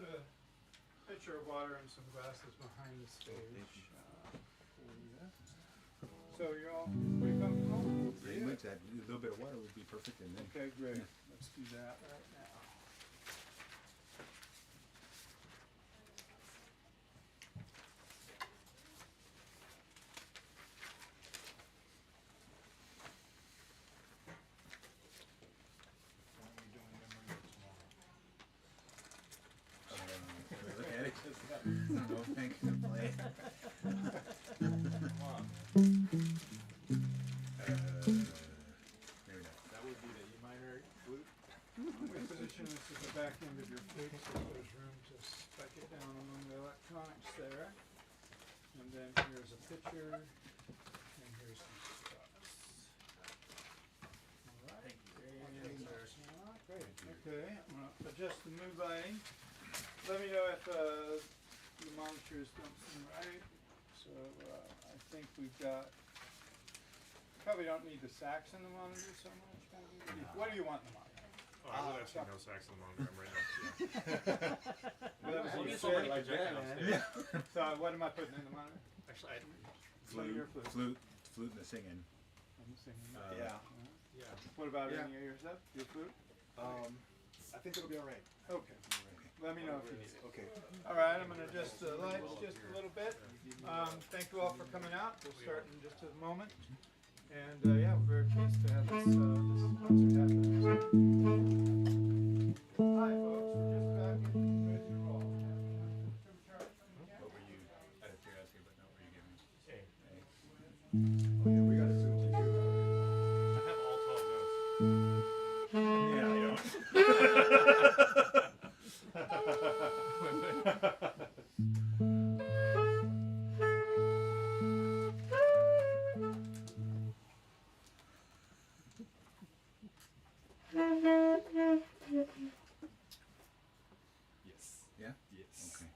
put a pitcher of water and some glasses behind the stage. So you're all pretty comfortable? Pretty much. That a little bit of water would be perfect. And then Okay, great. Let's do that right now. look at it. No thanks to play. Come on. Maybe not. That would be the E minor flute. We position this at the back end of your flute so there's room to spike it down among the electronics there. And then here's a pitcher, and here's some stops. All right. Great. Okay, I'm going to adjust the mood lighting. Let me know if the monitors don't seem right. So I think we've got, probably don't need the sax in the monitor so much. What do you want in the monitor? Oh, I would actually no sax on the monitor. I'm right next to you. Well, that was We'll you get said somebody like projecting that, man. upstairs. So what am I putting in the monitor? Actually, Flute. Your flute. Flute and the singing. I'm singing. Yeah. yeah. What about Yeah. any of your stuff? Your flute? I think it'll be all right. Okay. Let me know if you need it. Okay. All right, I'm going to adjust the lights just a little bit. Thank you all for coming out. We'll start in just a moment. And yeah, we're very pleased to have this concert happen. Hi, folks. We're just about getting ready to roll. What were you, out of curiosity, what note were you giving us? A. Oh, yeah, we got to zoom to you. I have all 12 notes. Yeah, I don't. Yes. Yeah? Yes. Okay.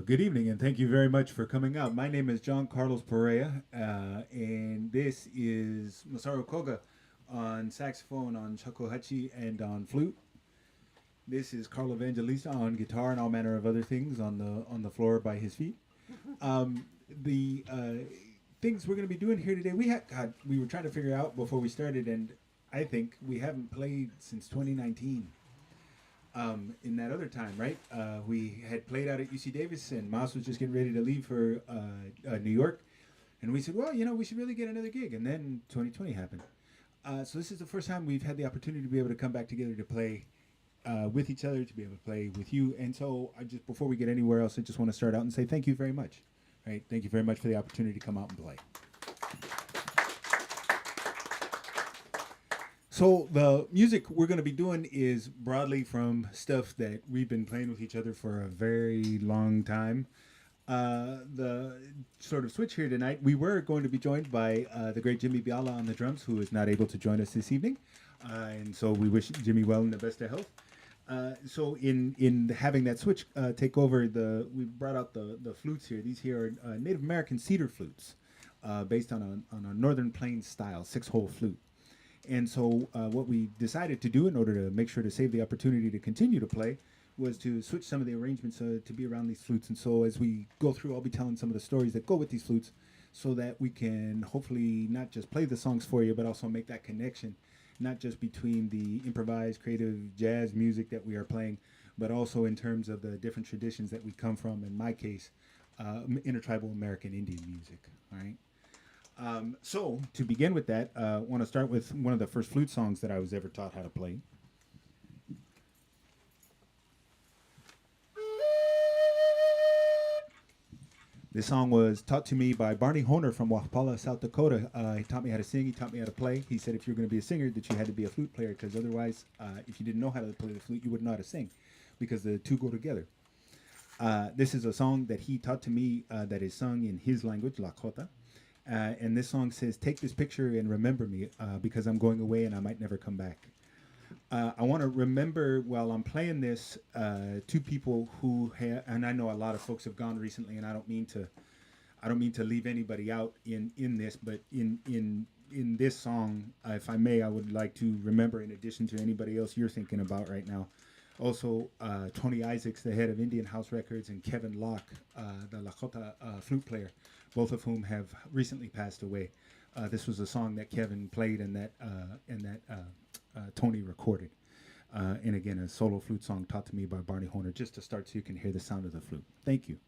Good evening, and thank you very much for coming out. My name is John Carlos Perea, and this is Masaru Koga on saxophone, on shakuhachi, and on flute. This is Karl Evangelista on guitar and all manner of other things on the floor by his feet. The things we're going to be doing here today, we were trying to figure out before we started, and I think we haven't played since 2019. In that other time, right? We had played out at UC Davis, and Mas was just getting ready to leave for New York, and we said, well, we should really get another gig, and then 2020 happened. So this is the first time we've had the opportunity to be able to come back together to play with each other, to be able to play with you. And so before we get anywhere else, I just want to start out and say thank you very much. Right? Thank you very much for the opportunity to come out and play. So the music we're going to be doing is broadly from stuff that we've been playing with each other for a very long time. The sort of switch here tonight, we were going to be joined by the great Jimmy Biala on the drums, who is not able to join us this evening. And so we wish Jimmy well and the best of health. So in having that switch take over, we brought out the flutes here. These here are Native American cedar flutes, based on a Northern Plains style 6-hole flute. And so what we decided to do in order to make sure to save the opportunity to continue to play was to switch some of the arrangements to be around these flutes. And so as we go through, I'll be telling some of the stories that go with these flutes so that we can hopefully not just play the songs for you, but also make that connection, not just between the improvised, creative jazz music that we are playing, but also in terms of the different traditions that we come from, in my case, intertribal American Indian music, all right? So to begin with that, I want to start with one of the first flute songs that I was ever taught how to play. This song was taught to me by Barney Honer from Wapala, South Dakota. He taught me how to sing. He taught me how to play. He said if you're going to be a singer, that you had to be a flute player, because otherwise, if you didn't know how to play the flute, you wouldn't know how to sing, because the two go together. This is a song that he taught to me that is sung in his language, Lakota. And this song says, "Take this picture and remember me, because I'm going away and I might never come back." I want to remember while I'm playing this two people who and I know a lot of folks have gone recently, and I don't mean to leave anybody out in this, but in in this song, if I may, I would like to remember, in addition to anybody else you're thinking about right now, also Tony Isaacs, the head of Indian House Records, and Kevin Locke, the Lakota flute player, both of whom have recently passed away. This was a song that Kevin played and that Tony recorded. And again, a solo flute song taught to me by Barney Horner, just to start so you can hear the sound of the flute. Thank you.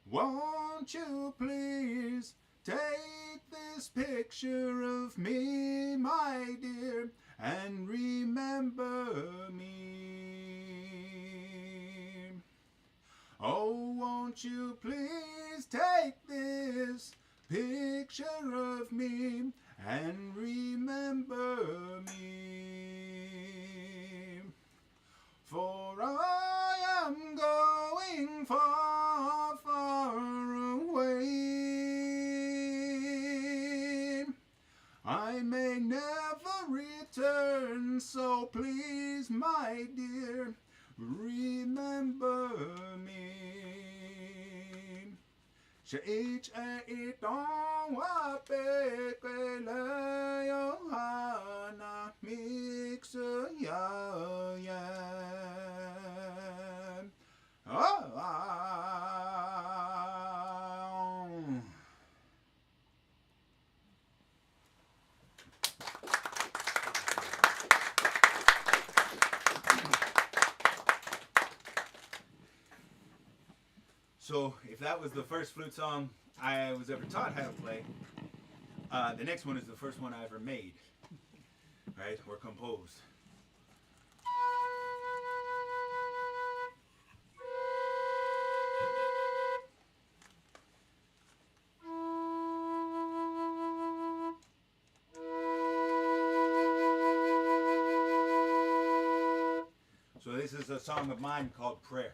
Won't you please take this picture of me, my dear, and remember me? Oh, won't you please take this picture of me and remember me? For I am going far, far away. I may never return, so please, my dear, remember me. Shaich e don wa pe ke le yo hana mix ya yan. So, if that was the first flute song I was ever taught how to play, the next one is the first one I ever made, right, or composed. So this is a song of mine called Perea.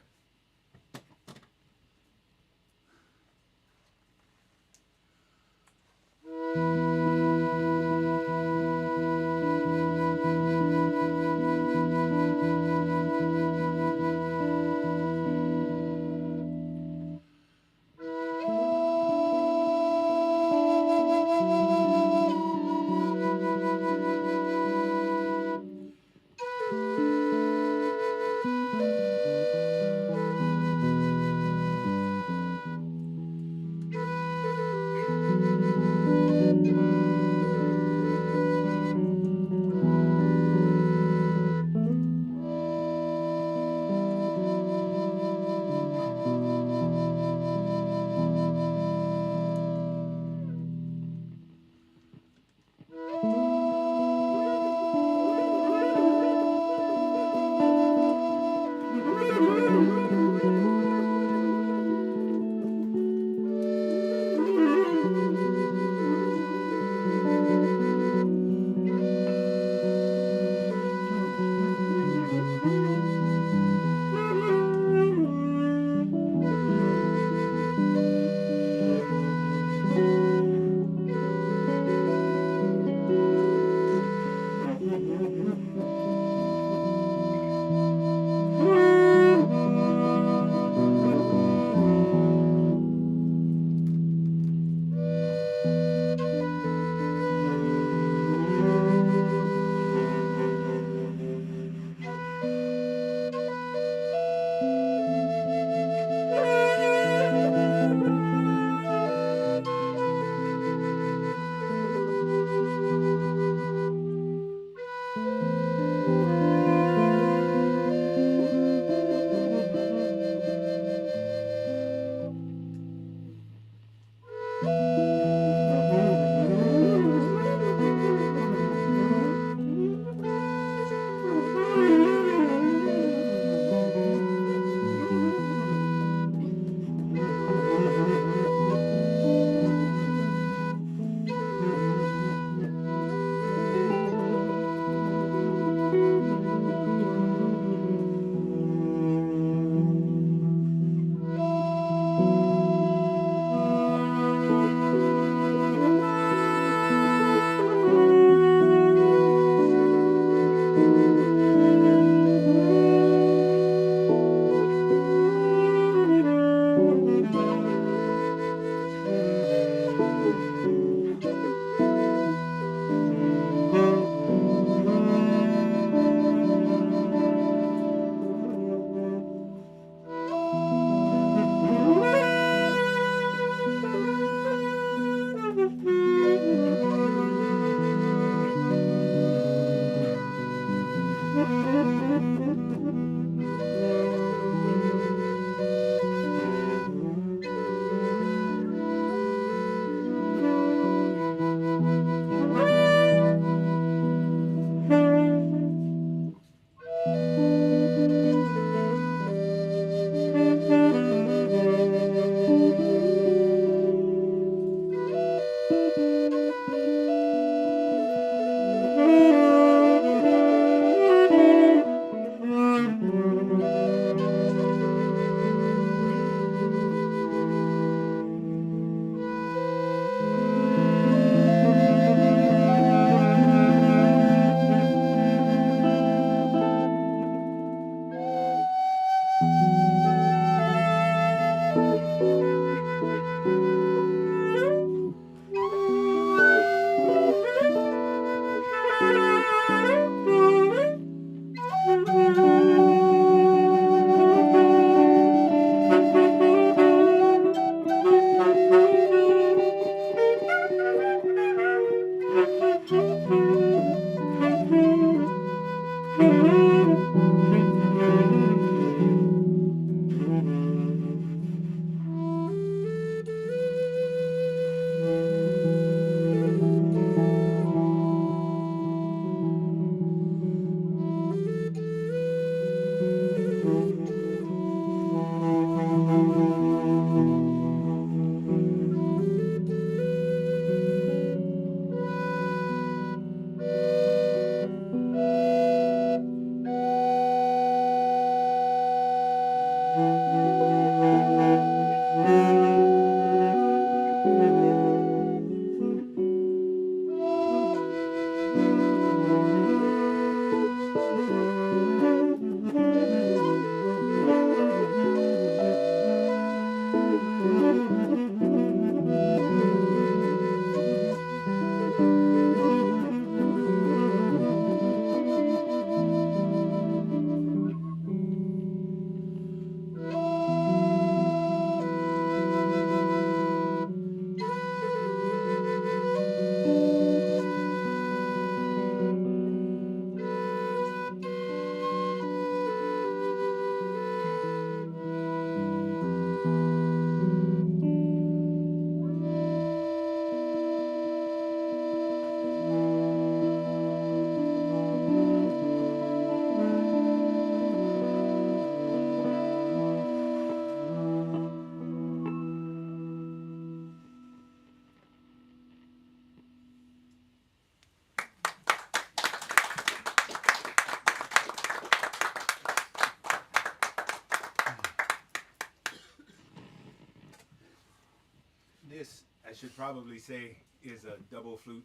this, I should probably say, is a double flute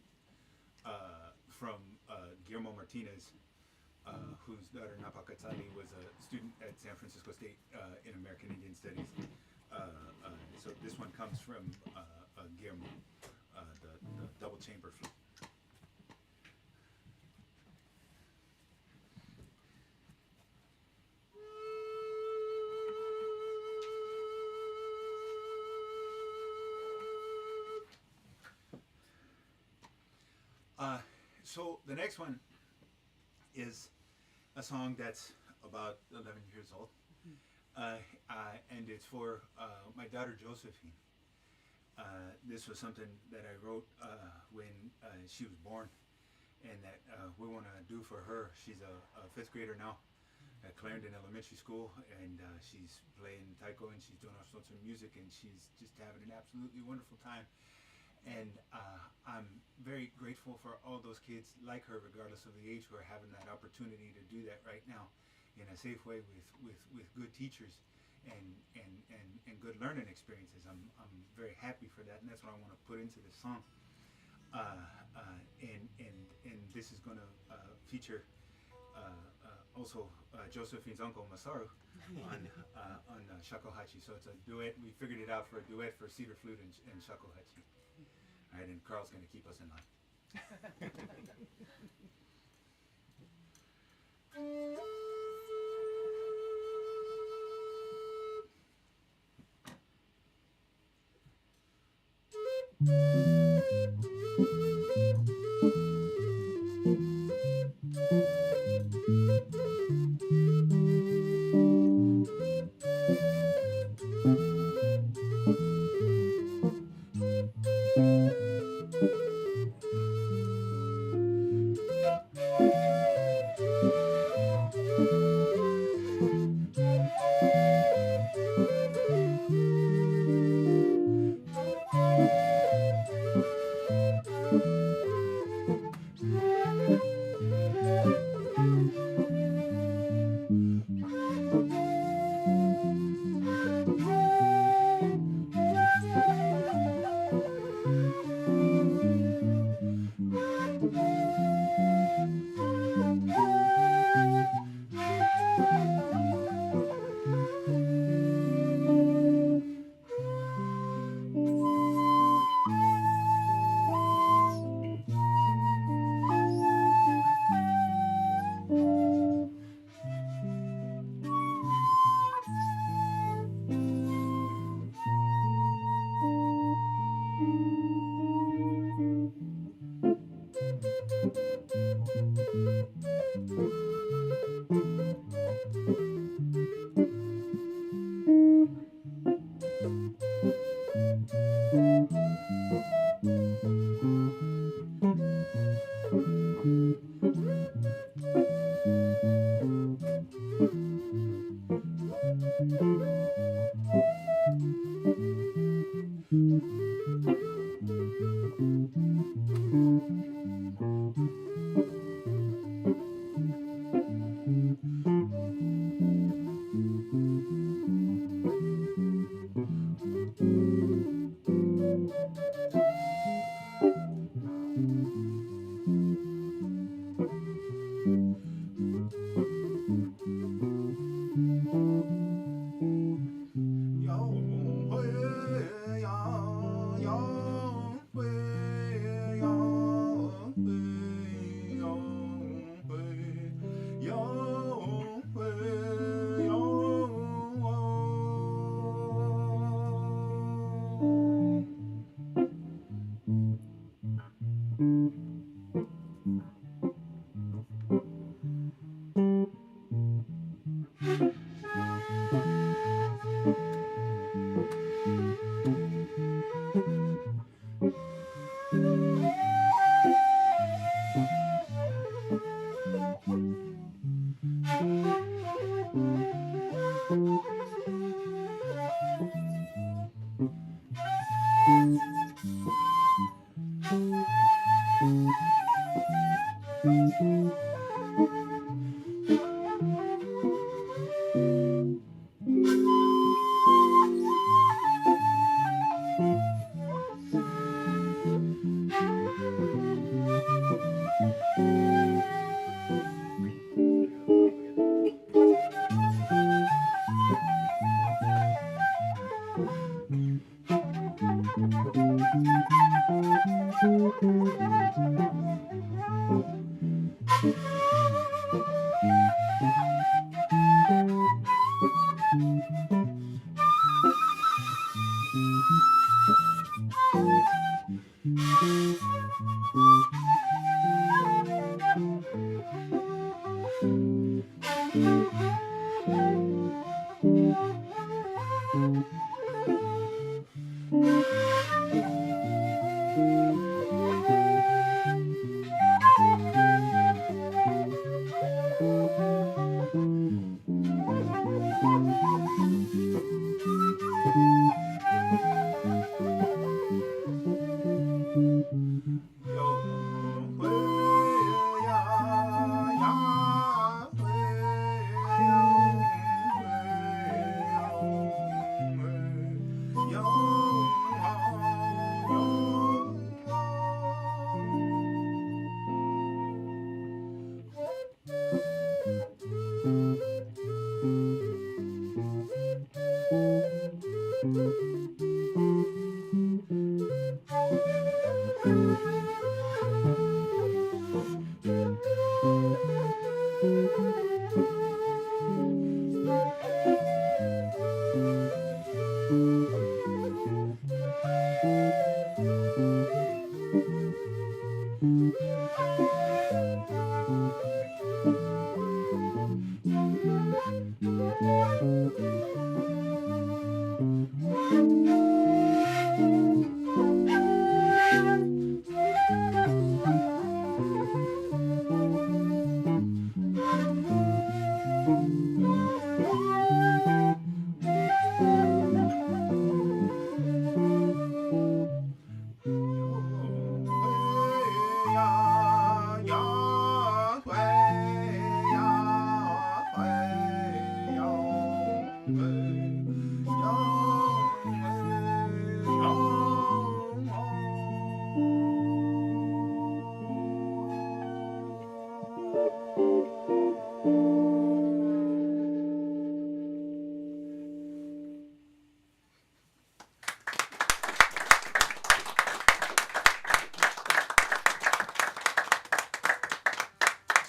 from Guillermo Martinez, whose daughter Napa Katsali was a student at San Francisco State in American Indian Studies. So this one comes from Guillermo, the double chamber flute. So the next one is a song that's about 11 years old, and it's for my daughter Josephine. This was something that I wrote when she was born, and that we want to do for her. She's a fifth grader now at Clarendon Elementary School, and she's playing taiko and she's doing all sorts of music, and she's just having an absolutely wonderful time. And I'm very grateful for all those kids like her, regardless of the age, who are having that opportunity to do that right now in a safe way with good teachers and good learning experiences. I'm very happy for that, and that's what I want to put into this song. And this is going to feature also Josephine's uncle Masaru on shakuhachi. So it's a duet. We figured it out for a duet for cedar flute and shakuhachi. All right, and Karl's going to keep us in line.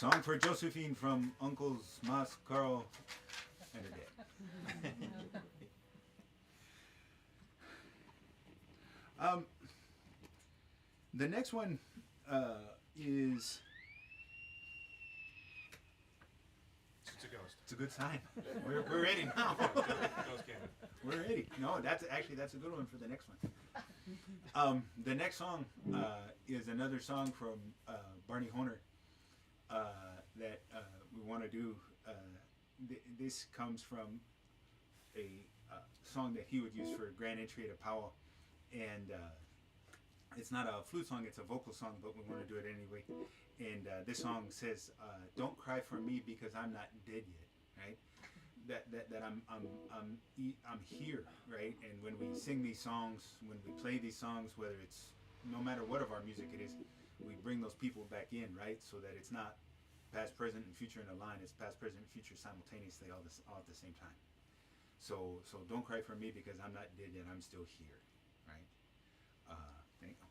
Song for Josephine from Uncles Mas, Karl, and her dad. The next one is. It's a ghost. It's a good sign. We're ready now. Ghost cannon. We're ready. No, that's a good one for the next one. The next song is another song from Barney Honer that we want to do. This comes from a song that he would use for grand entry at a powwow, and it's not a flute song; it's a vocal song, but we want to do it anyway. And this song says, "Don't cry for me because I'm not dead yet." Right? That I'm here, right? And when we sing these songs, when we play these songs, whether it's no matter what of our music it is, we bring those people back in, right? So that it's not past, present, and future in a line. It's past, present, and future simultaneously, all at the same time. So don't cry for me because I'm not dead yet. I'm still here, right? Thank you.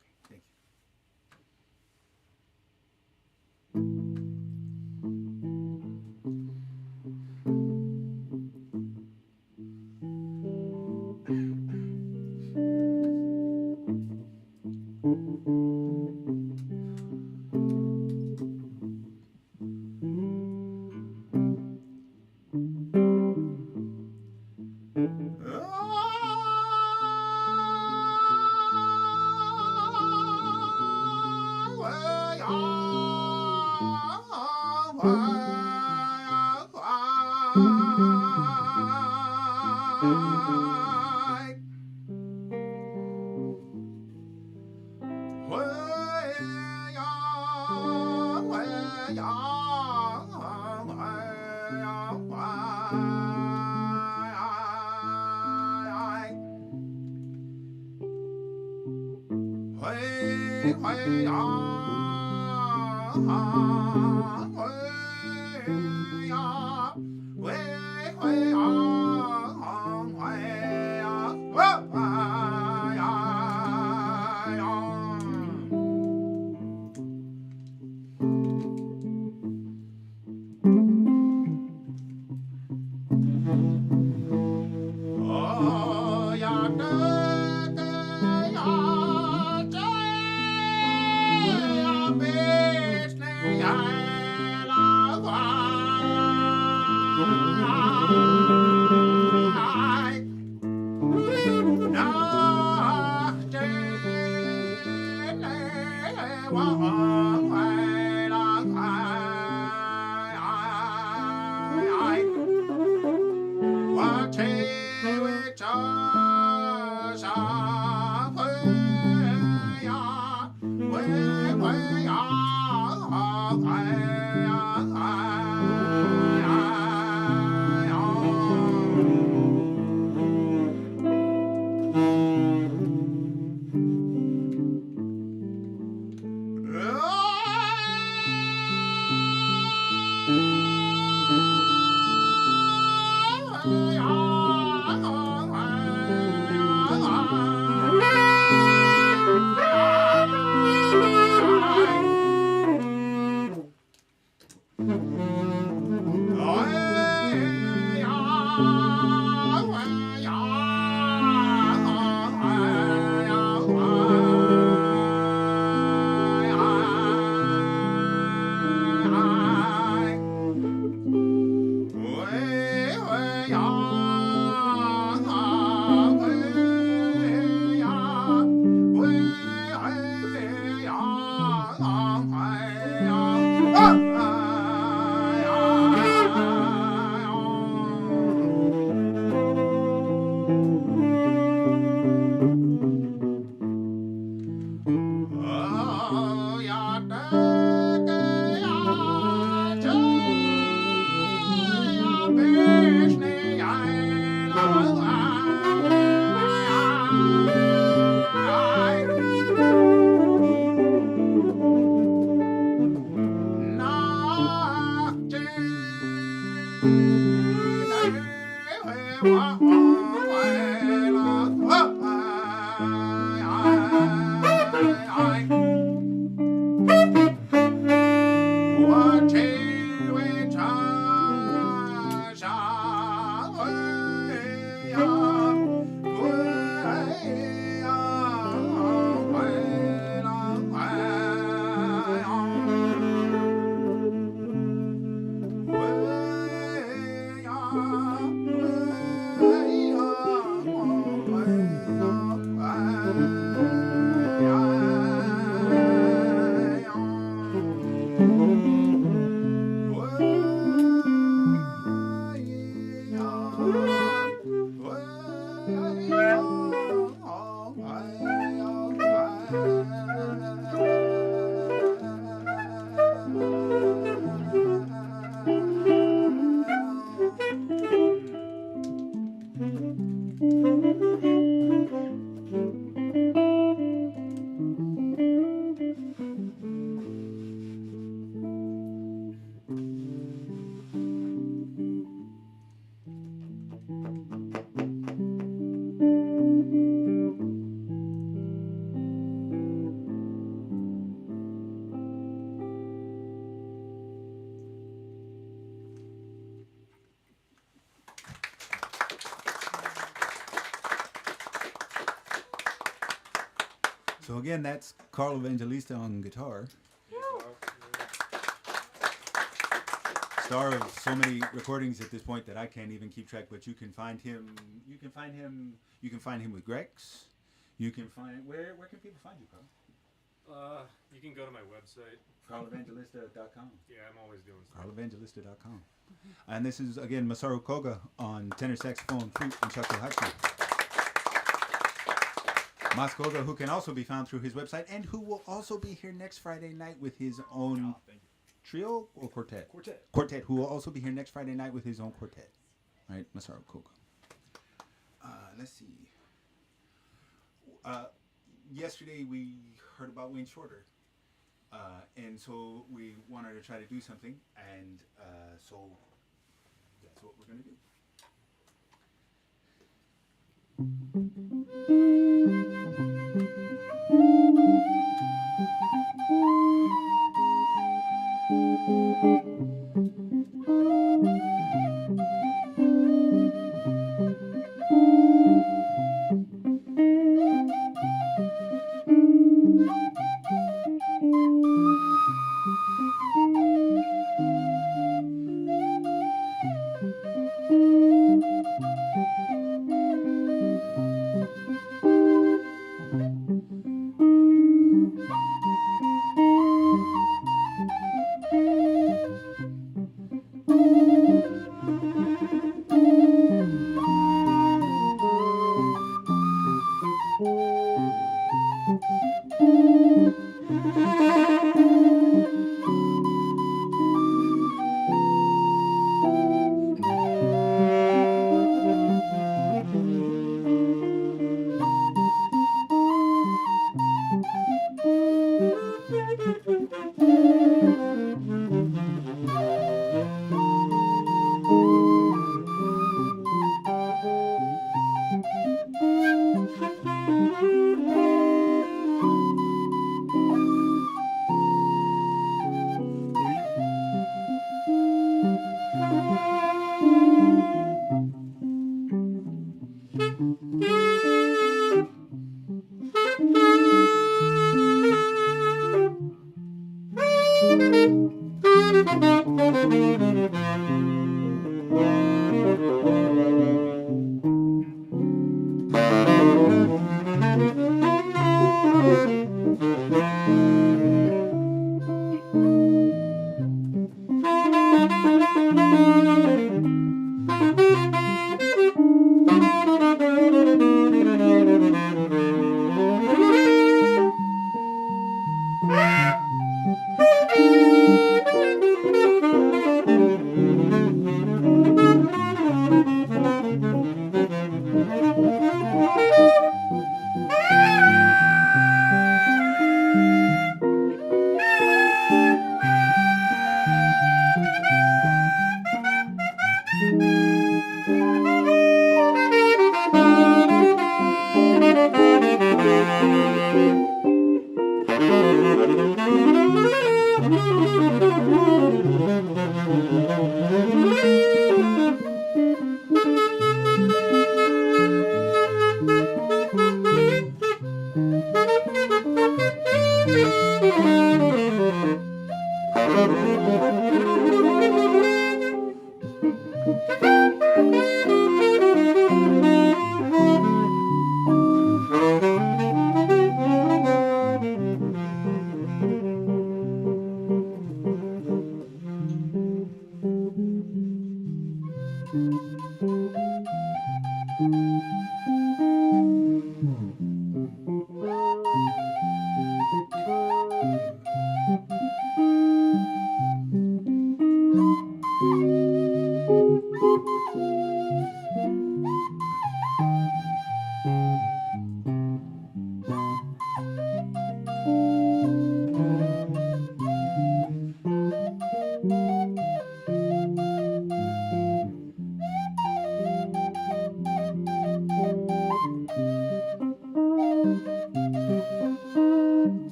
So again, that's Karl Evangelista on guitar. Star of so many recordings at this point that I can't even keep track. But you can find him. You can find him with Grex. You can find where can people find you, Karl? You can go to my website. KarlEvangelista.com. Yeah, I'm always doing stuff. KarlEvangelista.com. And this is again Masaru Koga on tenor saxophone, flute, and shakuhachi. Mas Koga, who can also be found through his website, and who will also be here next Friday night with his own trio or quartet? Quartet, who will also be here next Friday night with his own quartet. Right, Masaru Koga. Let's see. Yesterday we heard about Wayne Shorter. And so we wanted to try to do something, and so that's what we're going to do.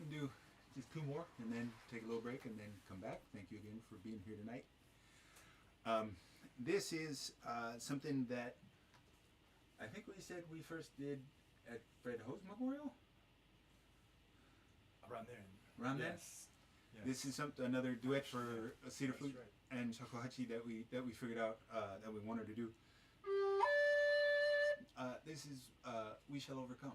Do just two more and then take a little break and then come back. Thank you again for being here tonight. This is something that I think we said we first did at Fred Ho's Memorial. Around there. Around then? Yes. This is another duet for a Cedar That's flute right. and shakuhachi that we figured out that we wanted to do. This is We Shall Overcome.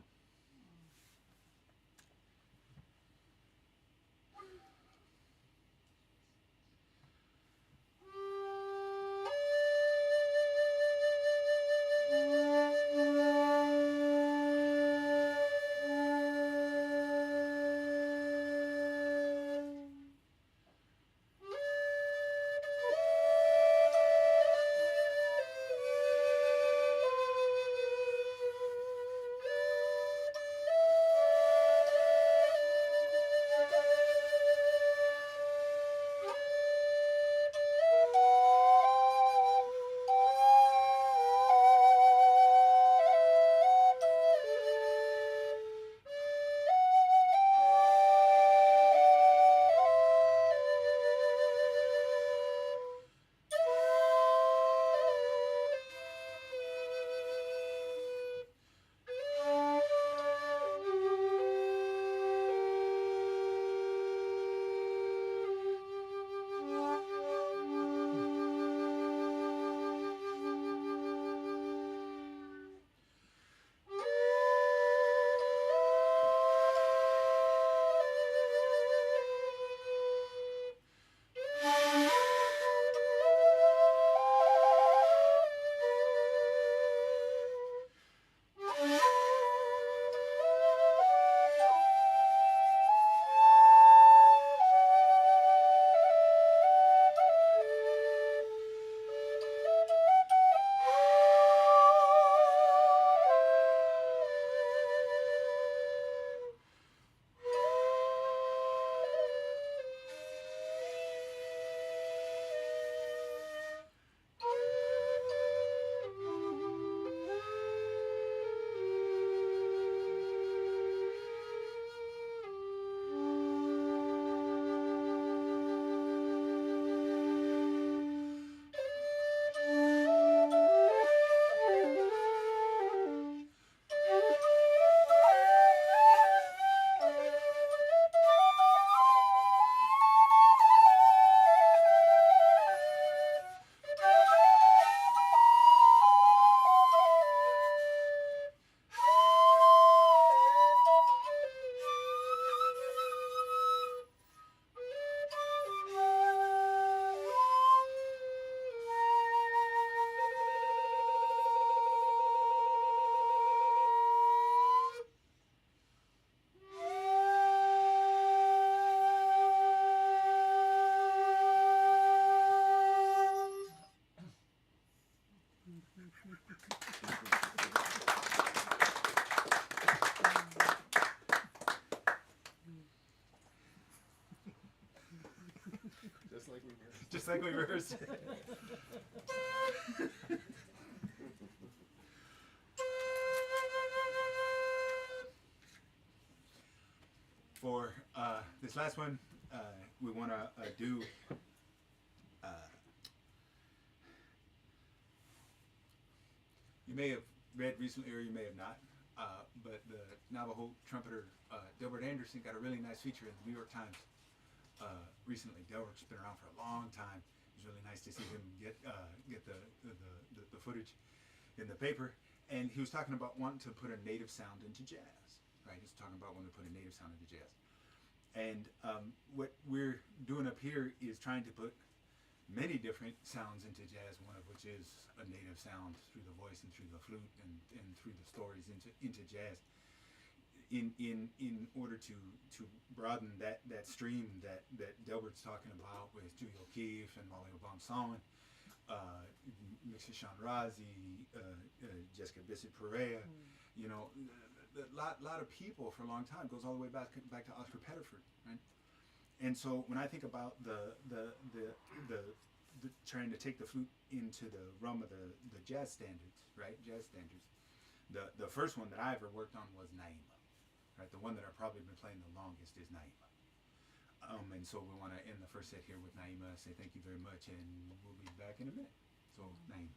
like we rehearsed. For this last one, we want to do you may have read recently or you may have not, but the Navajo trumpeter Delbert Anderson got a really nice feature in the New York Times recently. Delbert's been around for a long time. It was really nice to see him get the footage in the paper. And he was talking about wanting to put a native sound into jazz, right? He's talking about wanting to put a native sound into jazz. And what we're doing up here is trying to put many different sounds into jazz, one of which is a native sound through the voice and through the flute and through the stories into jazz. In order to broaden that stream that Delbert's talking about with Julie O'Keefe and Molly Obama-Sawin, Mixishan Razi, Jessica Bissett Perea, you know, a lot of people for a long time, goes all the way back to Oscar Pettiford, right? And so when I think about the trying to take the flute into the realm of the jazz standards, right? Jazz standards. The first one that I ever worked on was Naima, right? The one that I've probably been playing the longest is Naima. And so we want to end the first set here with Naima, say thank you very much, and we'll be back in a minute. So, Naima.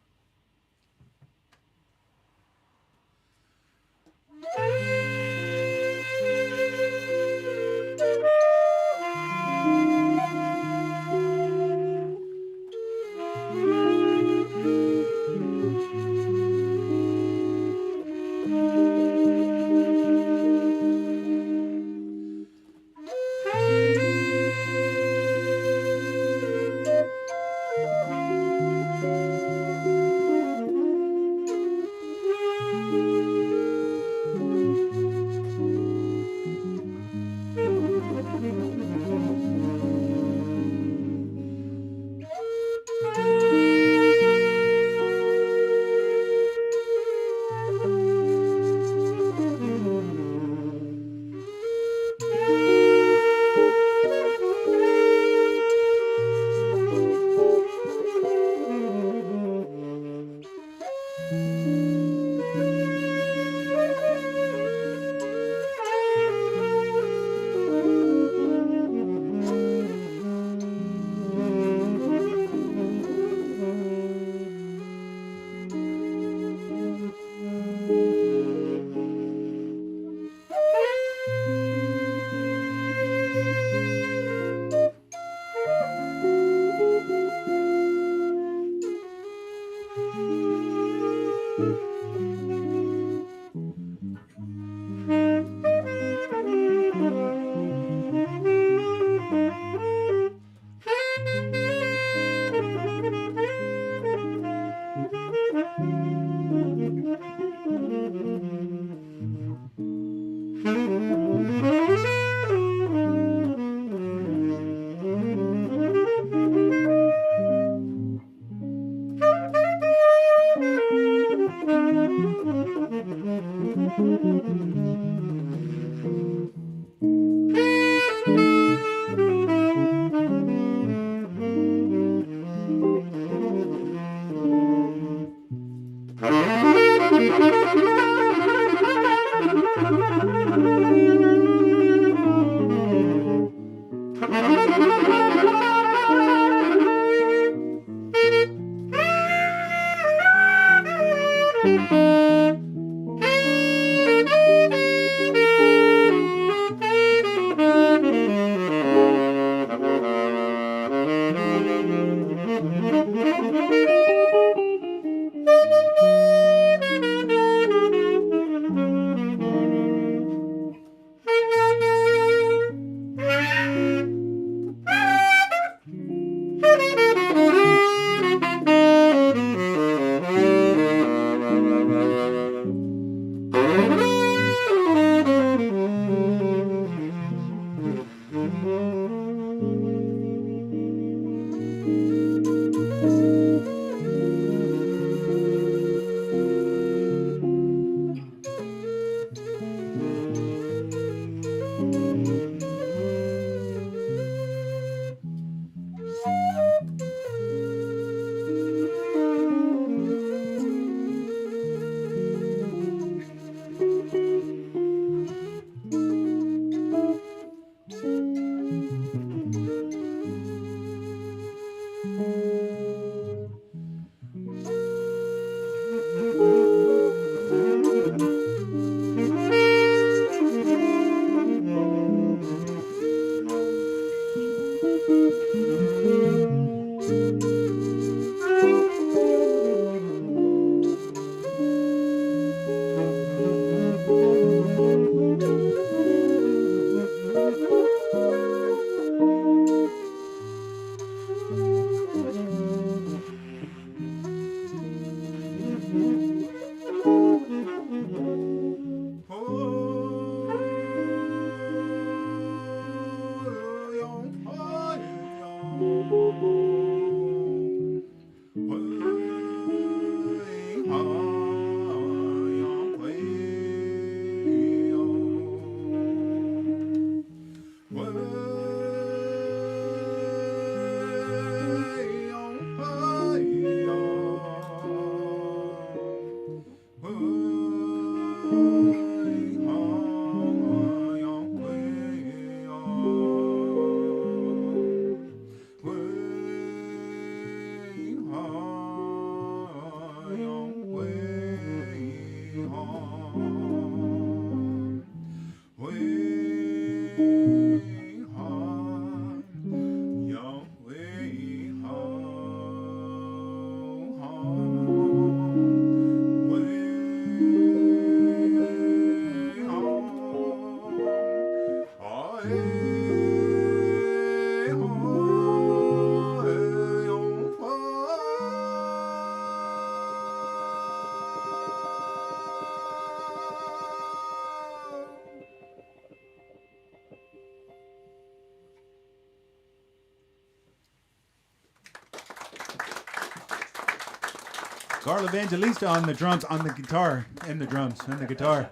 Karl Evangelista on the drums, on the guitar, and the drums, and the guitar.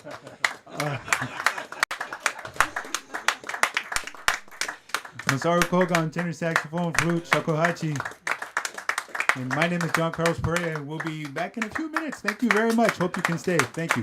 Masaru Koga on tenor saxophone, flute, shakuhachi. And my name is John Carlos Perea, and we'll be back in a few minutes. Thank you very much. Hope you can stay. Thank you.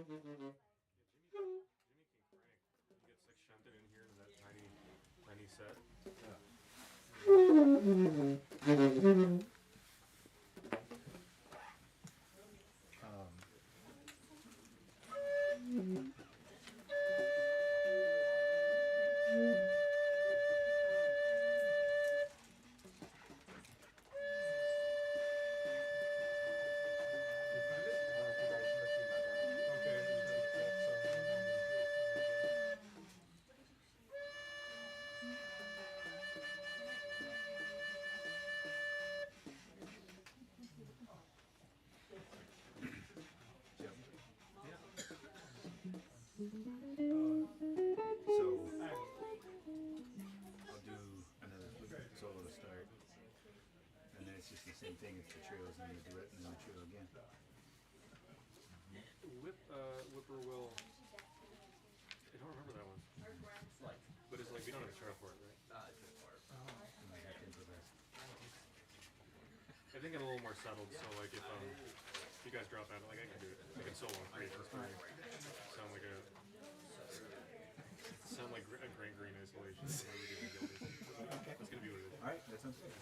Jimmy can crank. He gets like shunted in here to that tiny set. I'll do another flute solo to start, and then it's just the same thing. It's the trios, and you do it, and then the trio again. Whippoorwill. I don't remember that one. But it's like we don't have a chart for it, right? You might have to improvise. I think I'm a little more settled, so like if you guys drop out, like I can do it. I can solo and create this for you. Sound like a green isolation. That's gonna be what it is. All right, that sounds good.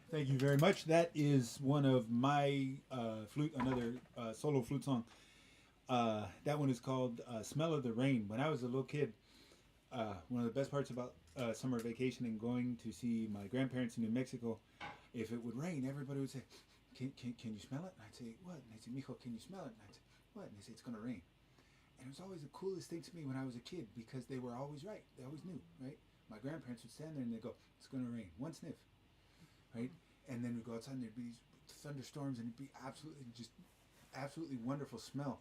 Thank you very much. That is one of my flute, another solo flute song. That one is called "Smell of the Rain." When I was a little kid, one of the best parts about summer vacation and going to see my grandparents in New Mexico, if it would rain, everybody would say, "Can you smell it?" And I'd say, "What?" And I'd say, "Mijo, can you smell it?" And I'd say, "What?" And they say, "It's gonna rain." And it was always the coolest thing to me when I was a kid because they were always right. They always knew, right? My grandparents would stand there and they'd go, "It's gonna rain." One sniff, right? And then we'd go outside and there'd be these thunderstorms, and it'd be absolutely wonderful smell.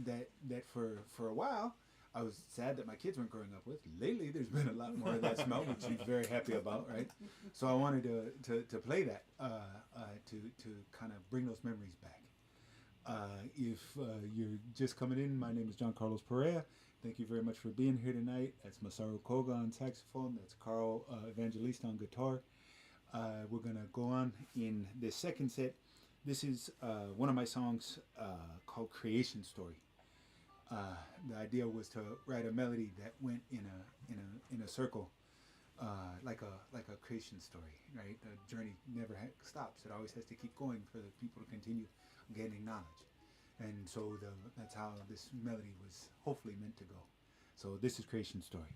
That for a while I was sad that my kids weren't growing up with. Lately, there's been a lot more of that smell, which she's very happy about, right? So I wanted to play that to kind of bring those memories back. If you're just coming in, my name is John Carlos Perea. Thank you very much for being here tonight. That's Masaru Koga on saxophone. That's Karl Evangelista on guitar. We're going to go on in this second set. This is one of my songs called Creation Story. The idea was to write a melody that went in a circle, like a creation story, right? The journey never stops. It always has to keep going for the people to continue gaining knowledge, and so that's how this melody was hopefully meant to go. So this is Creation Story.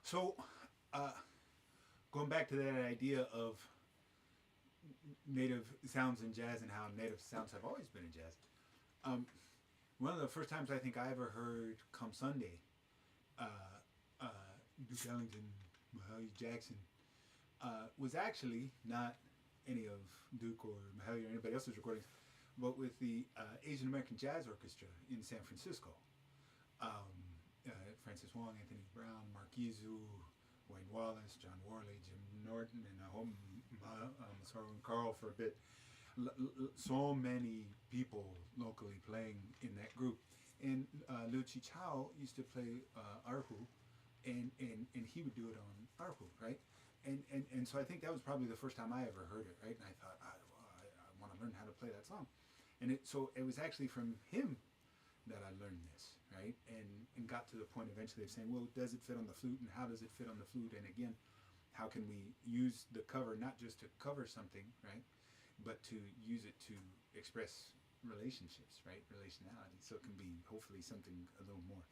So, going back to that idea of native sounds in jazz and how native sounds have always been in jazz. One of the first times I think I ever heard "Come Sunday," Duke Ellington, Mahalia Jackson, was actually not any of Duke or Mahalia or anybody else's recordings, but with the Asian American Jazz Orchestra in San Francisco. Francis Wong, Anthony Brown, Mark Izu, Wayne Wallace, John Worley, Jim Norton, and Masaru and Karl for a bit. So many people locally playing in that group. And Liu Chi Chao used to play erhu, and he would do it on erhu, right? And so I think that was probably the first time I ever heard it, right? And I thought, I want to learn how to play that song. And so it was actually from him that I learned this, right? And got to the point eventually of saying, well, does it fit on the flute, and how does it fit on the flute? And again, how can we use the cover not just to cover something, right, but to use it to express relationships, right, relationality, so it can be hopefully something a little more.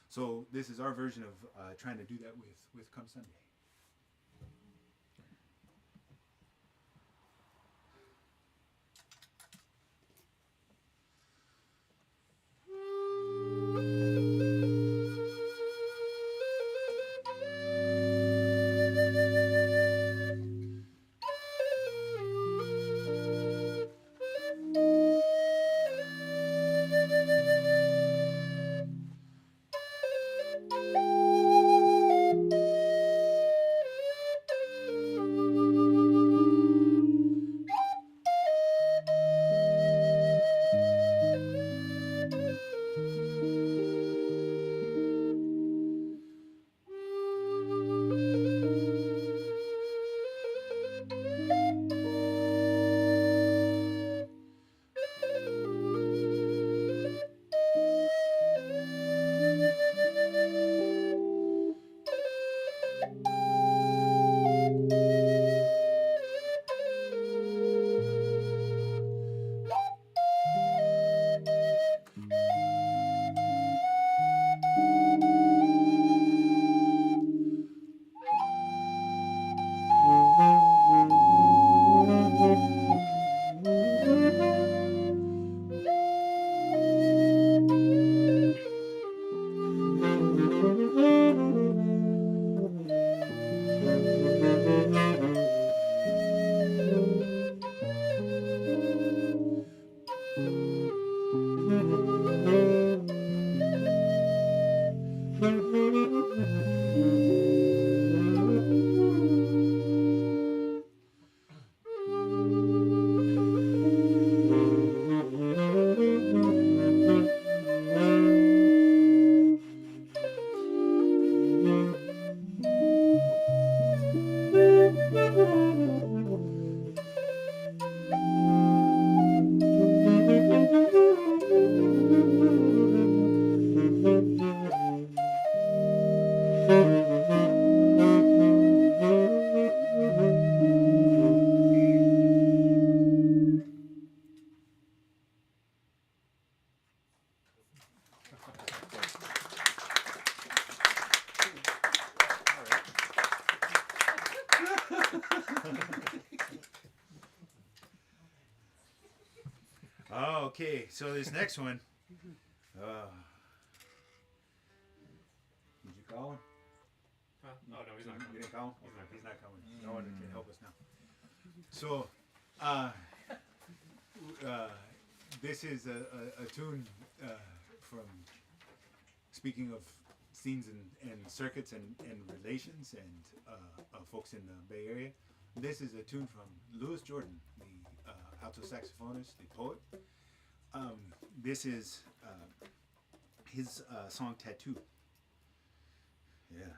So this is our version of trying to do that with Come Sunday. Okay, so this next one. Did you call him? Huh? Oh no, he's not You coming. didn't call him? He's not He's not coming. No one can help us now. So, this is a tune from, speaking of scenes and circuits and relations and folks in the Bay Area. This is a tune from Louis Jordan, the alto saxophonist, the poet. This is his song Tattoo. Yeah.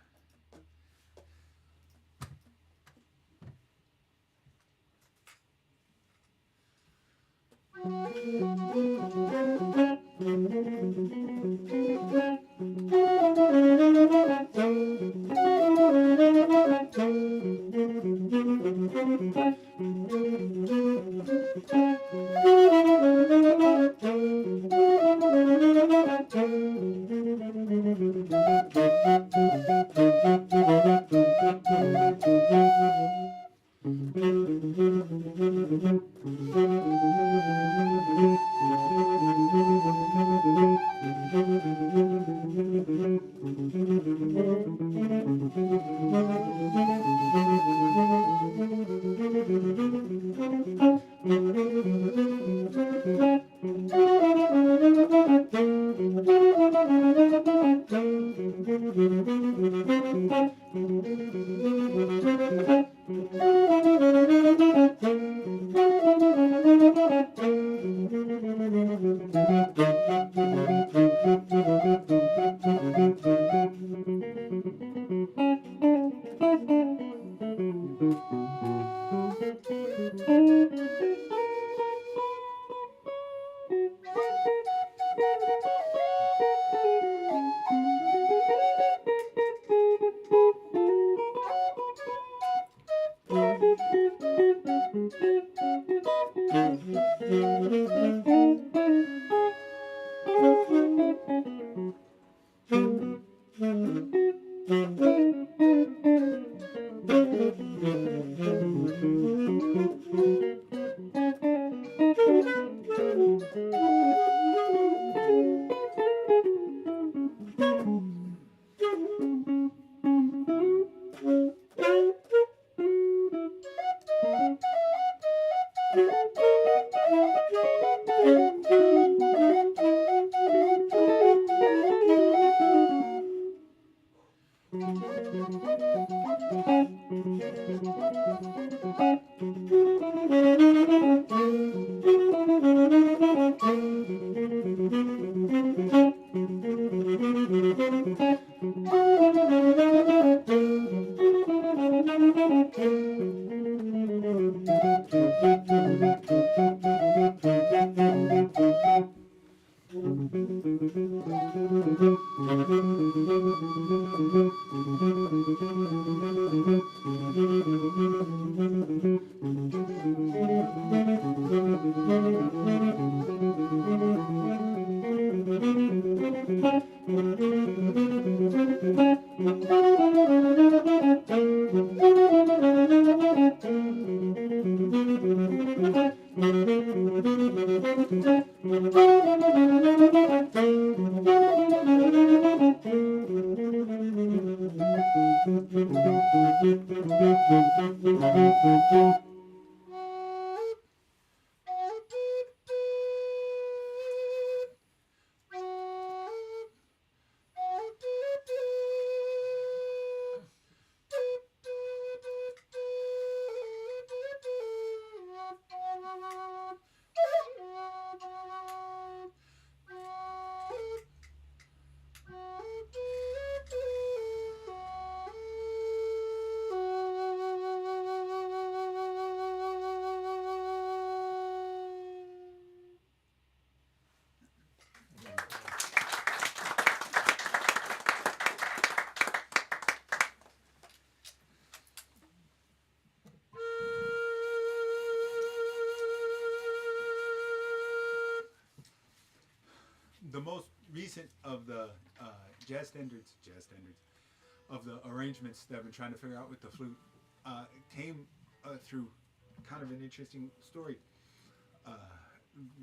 recent of the jazz standards of the arrangements that I've been trying to figure out with the flute came through kind of an interesting story.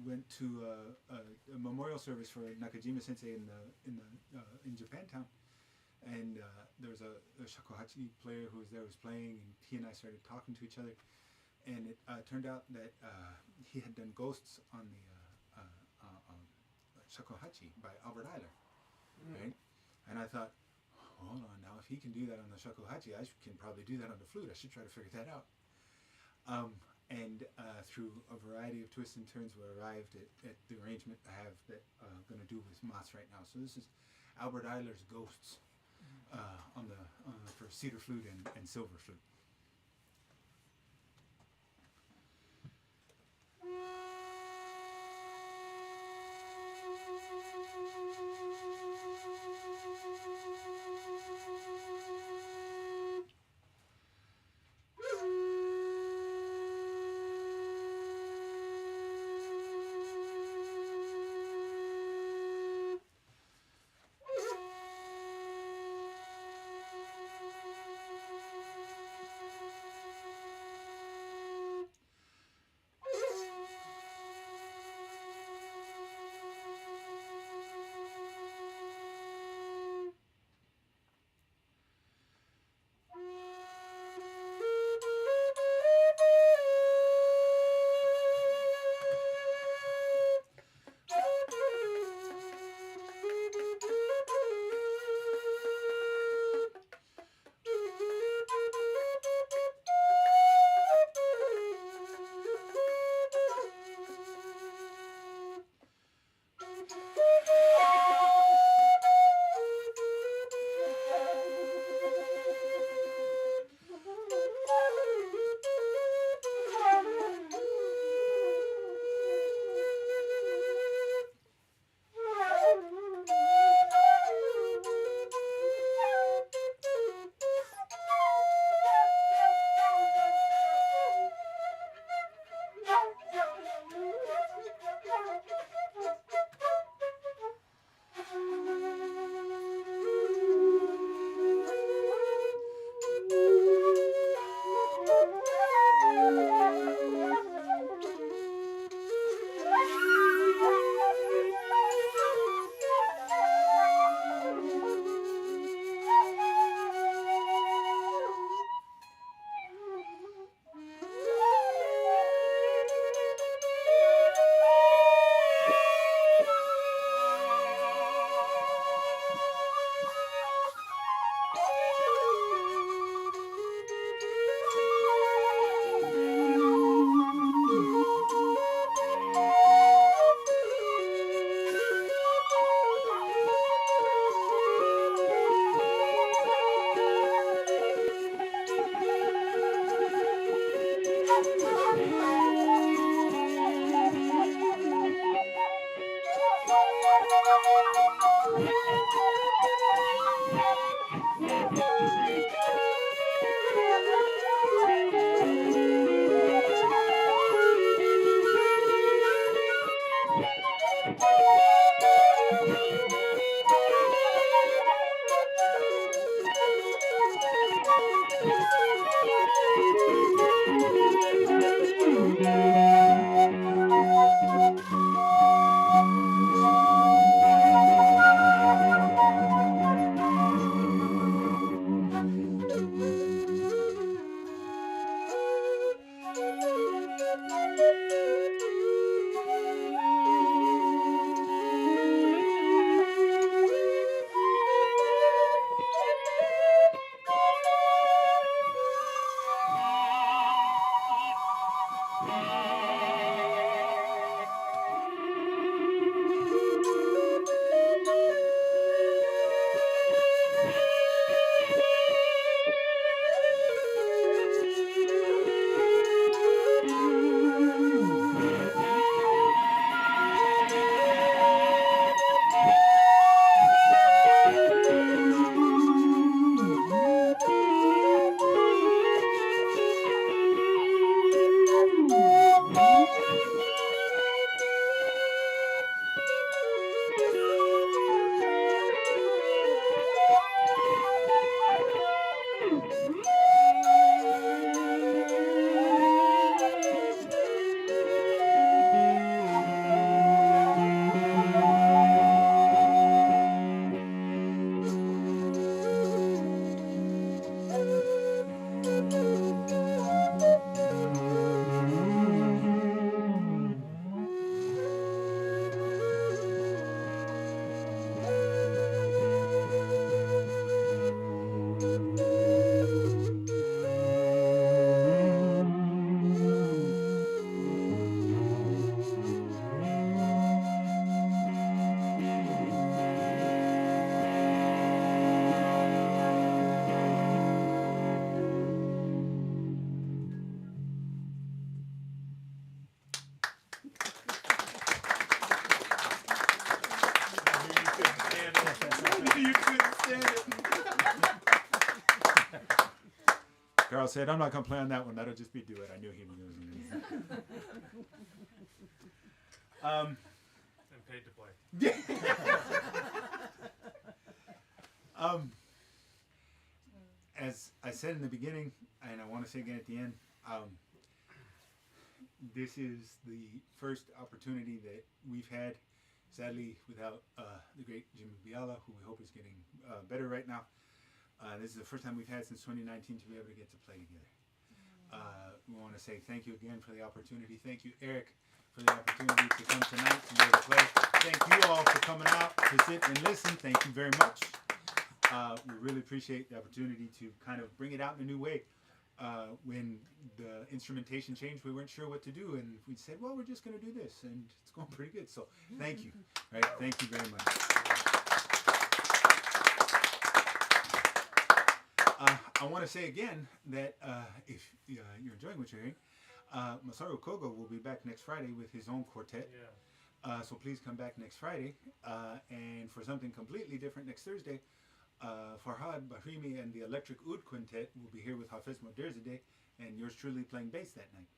Went to a memorial service for Nakajima Sensei in Japantown, and there was a shakuhachi player who was there, was playing, and he and I started talking to each other, and it turned out that he had done Ghosts on the shakuhachi by Albert Ayler, right? And I thought, hold on, now if he can do that on the shakuhachi, I can probably do that on the flute. I should try to figure that out. And through a variety of twists and turns, we arrived at the arrangement I have that I'm going to do with Mas right now. So this is Albert Ayler's Ghosts on the for cedar flute and silver flute. You couldn't stand it. Karl said, I'm not going to play on that one. That'll just be duet. I knew he was. And paid to play. As I said in the beginning, and I want to say again at the end, this is the first opportunity that we've had, sadly, without the great Jimmy Biala, who we hope is getting better right now. This is the first time we've had since 2019 to be able to get to play together. We want to say thank you again for the opportunity. Thank you, Eric, for the opportunity to come tonight to be able to play. Thank you all for coming out to sit and listen. Thank you very much. We really appreciate the opportunity to kind of bring it out in a new way. When the instrumentation changed, we weren't sure what to do, and we said, well, we're just going to do this, and it's going pretty good. So thank you. Right? Thank you very much. I want to say again that if you're enjoying what you're hearing, Masaru Koga will be back next Friday with his own quartet. Yeah. So please come back next Friday. And for something completely different next Thursday, Farhad Bahrimi and the Electric Oud Quintet will be here with Hafez Moderzadeh and yours truly playing bass that night.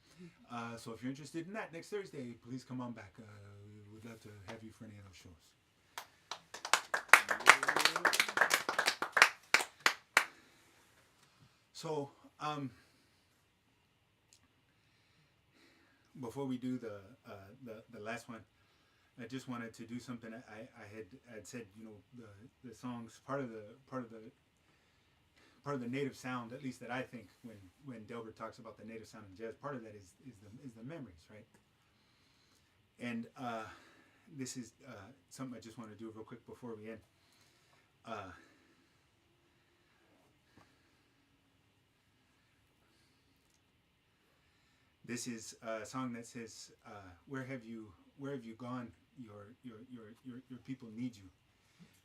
So if you're interested in that next Thursday, please come on back. We would love to have you for any of those shows. So, before we do the last one, I just wanted to do something. I had said, you know, the songs part of the native sound, at least that I think when Delbert talks about the native sound in jazz, part of that is the memories, right? And this is something I just want to do real quick before we end. This is a song that says, "Where have you gone? Your people need you."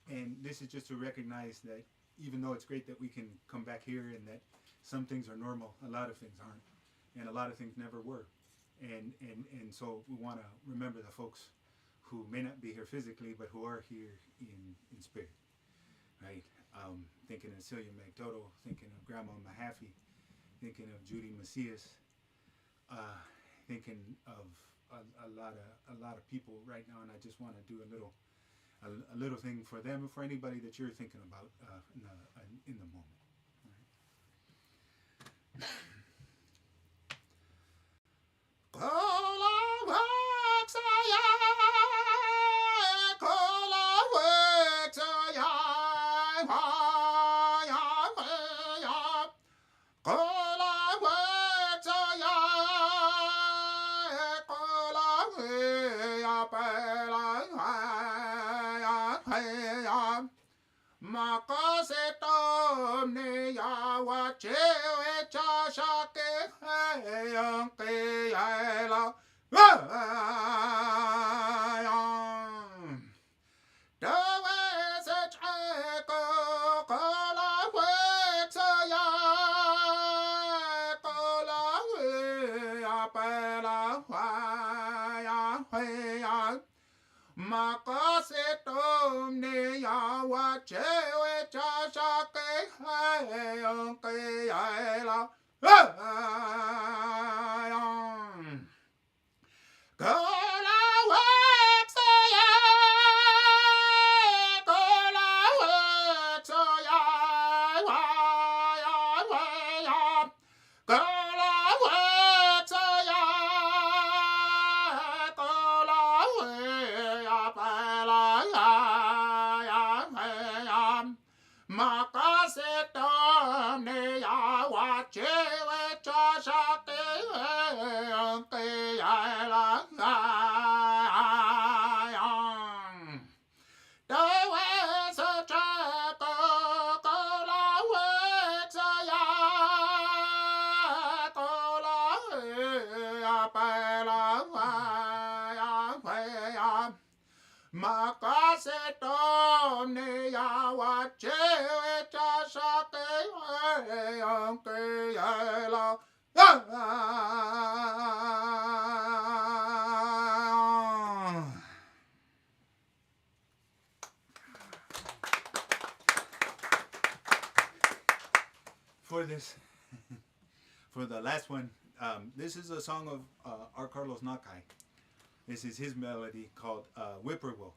And this is just to recognize that even though it's great that we can come back here and that some things are normal, a lot of things aren't, and a lot of things never were. And so we want to remember the folks who may not be here physically, but who are here in spirit, right? Thinking of Celia McDodo, thinking of Grandma Mahaffey, thinking of Judy Macias. Thinking of a lot of people right now, and I just want to do a little thing for them and for anybody that you're thinking about in the moment. For this, for the last one, this is a song of our Carlos Nakai. This is his melody called Whippoorwill.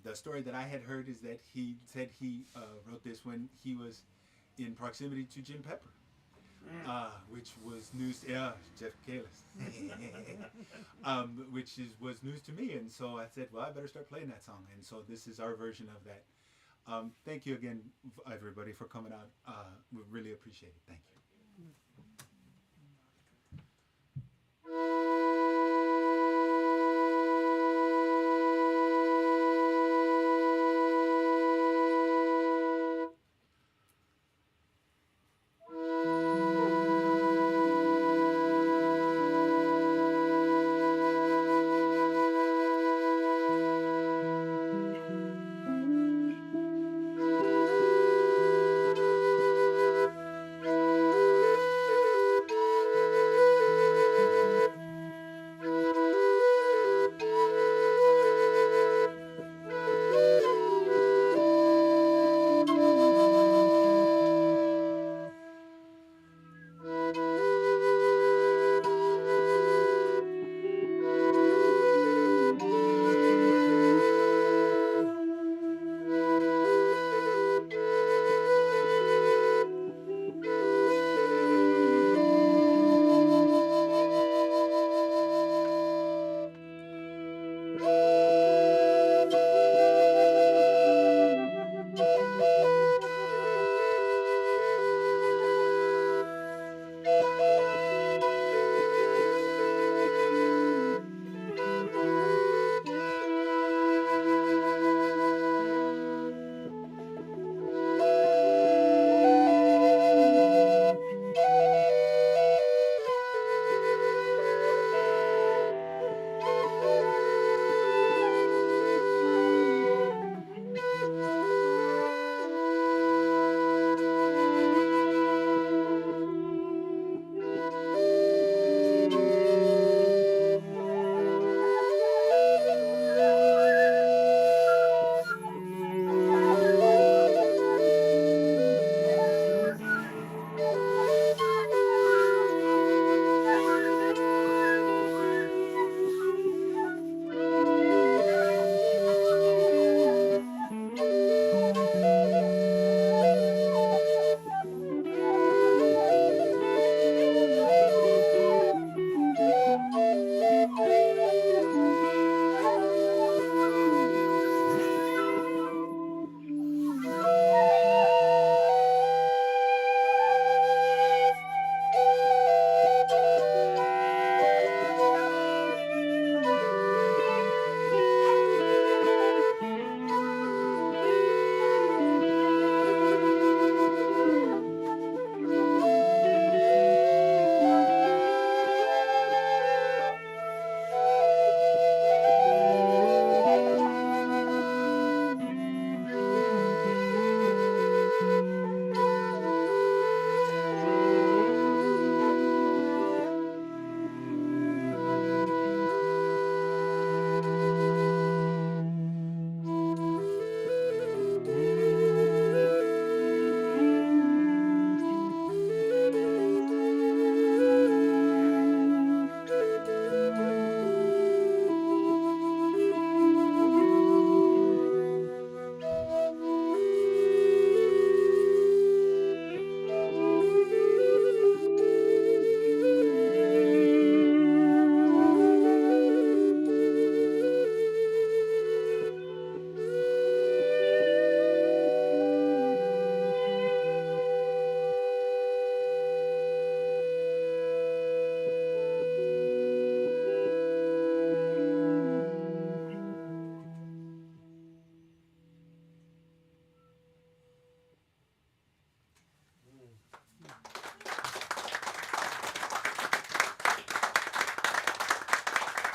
The story that I had heard is that he said he wrote this when he was in proximity to Jim Pepper, which was news. Yeah, Jeff Kalis, was news to me, and so I said, well, I better start playing that song, and so this is our version of that. Thank you again, everybody, for coming out. We really appreciate it. Thank you.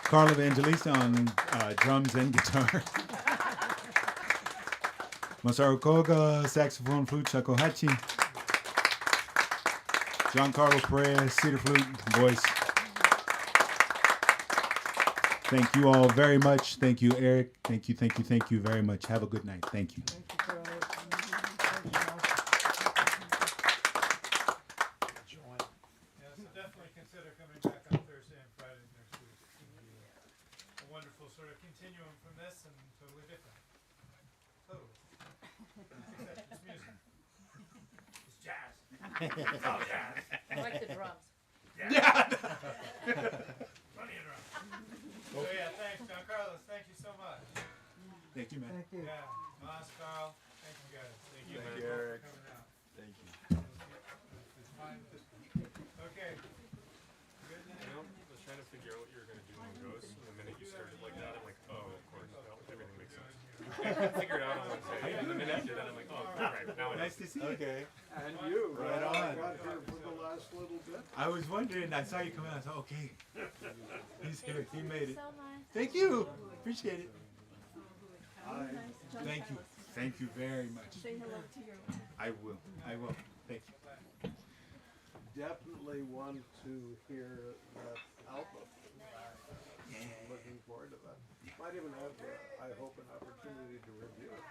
Karl Evangelista on drums and guitar. Masaru Koga, saxophone, flute, shakuhachi. Giancarlo Perea, Cedar flute, voice. Thank you all very much. Thank you, Eric. Thank you very much. Have a good night. Thank you. Yeah, so definitely consider coming back on Thursday and Friday next week. It's gonna be a wonderful sort of continuum from this and totally different. Totally. Except it's music. It's jazz. It's all jazz. I like the drums. Plenty of drums. So yeah, thanks, John Carlos. Thank you so much. Thank you, man. Thank you. Yeah, Mas, Carl. Thank you guys. Thank you, Thank man. you, Eric. For coming out. Thank you. It's fine with this one. Okay. Good You night. know, I was trying to figure out what you were gonna do on Ghost, and the minute you started like that, I'm like, oh, of course, no, everything makes sense. I couldn't figure it out on Wednesday, and the minute you did that, I'm like, oh, right, now I know. Nice to see you. Okay. And you, Right I on. got here for the last little bit. I was wondering. I saw you come out. I thought, okay, he's here. He made it. So nice. Thank you. Appreciate it. I Thank you. Thank you very much. Say hello to your I will. I will. Thank you. definitely want to hear that album. I'm looking forward to that. Might even have, I hope, an opportunity to review it.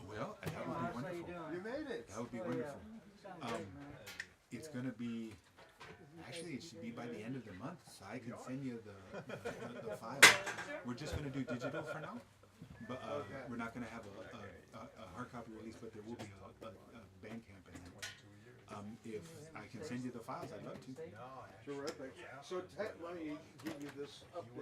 Well, that would be wonderful. You made it. That would be wonderful. It's gonna be. Actually, it should be by the end of the month, so I can send you the file. We're just gonna do digital for now, but we're not gonna have a hard copy release. But there will be a Bandcamp in there. If I can send you the files, I'd love to. Terrific. So let me give you this update.